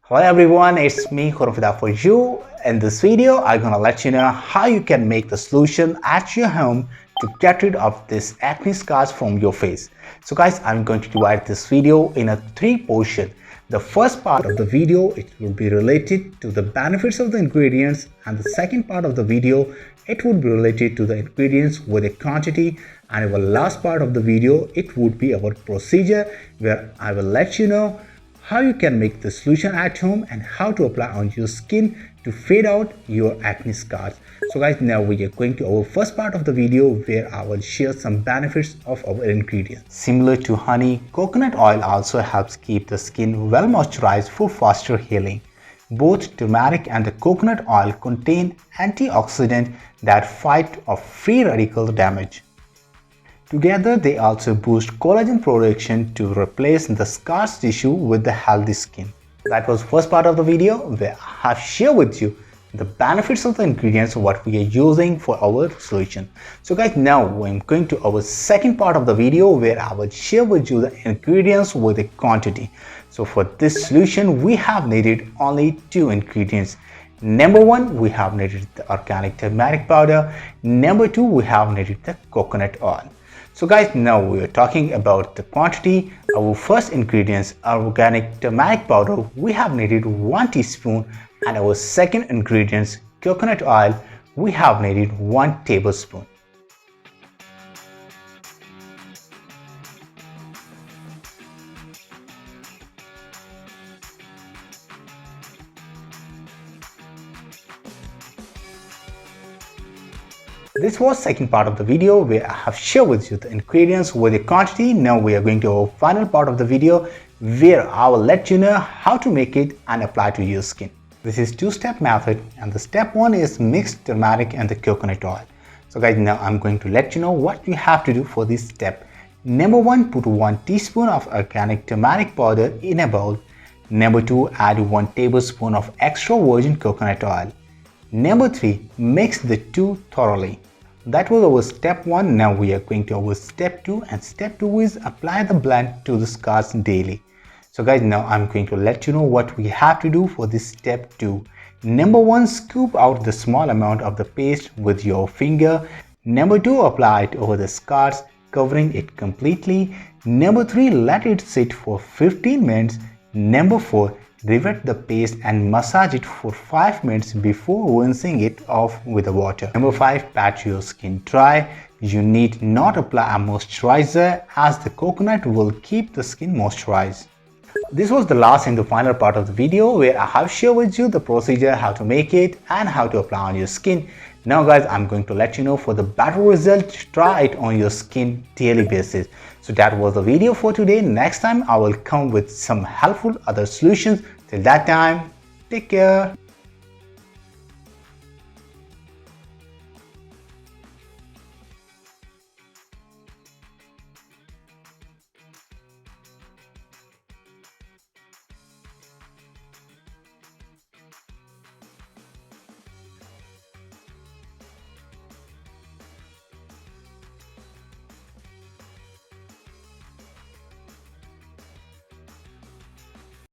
Hello everyone, it's me Khurram for you. In this video, I'm gonna let you know how you can make the solution at your home to get rid of this acne scars from your face. So guys, I'm going to divide this video in a 3 portion. The first part of the video, it will be related to the benefits of the ingredients, and the second part of the video, it would be related to the ingredients with a quantity, and our last part of the video, it would be our procedure where I will let you know how you can make the solution at home and how to apply on your skin to fade out your acne scars. So guys, now we are going to our first part of the video where I will share some benefits of our ingredients. Similar to honey, coconut oil also helps keep the skin well moisturized for faster healing. Both turmeric and the coconut oil contain antioxidants that fight off free radical damage. Together, they also boost collagen production to replace the scar tissue with the healthy skin. That was the first part of the video where I have shared with you the benefits of the ingredients what we are using for our solution. So guys, now I'm going to our second part of the video where I will share with you the ingredients with a quantity. So for this solution, we have needed only 2 ingredients. Number 1, we have needed the organic turmeric powder. Number 2, we have needed the coconut oil. So guys, now we are talking about the quantity. Our first ingredients are organic turmeric powder. We have needed 1 teaspoon, and our second ingredients, coconut oil, we have needed 1 tablespoon. This was second part of the video where I have shared with you the ingredients with the quantity. Now we are going to our final part of the video where I will let you know how to make it and apply to your skin. This is 2-step method, and the step 1 is mix turmeric and the coconut oil. So guys, now I'm going to let you know what you have to do for this step. Number 1, put 1 teaspoon of organic turmeric powder in a bowl. Number 2, add 1 tablespoon of extra virgin coconut oil. Number 3, mix the two thoroughly. That was our step 1. Now we are going to our step 2, and step 2 is apply the blend to the scars daily. So guys, now I'm going to let you know what we have to do for this step 2. Number 1, scoop out the small amount of the paste with your finger. Number 2, apply it over the scars, covering it completely. Number 3, let it sit for 15 minutes. Number 4, revert the paste and massage it for 5 minutes before rinsing it off with the water. Number 5, pat your skin dry. You need not apply a moisturizer as the coconut will keep the skin moisturized. This was the last and the final part of the video where I have shared with you the procedure, how to make it and how to apply on your skin. Now guys, I'm going to let you know for the better result, try it on your skin daily basis. So that was the video for today. Next time I will come with some helpful other solutions. Till that time, take care.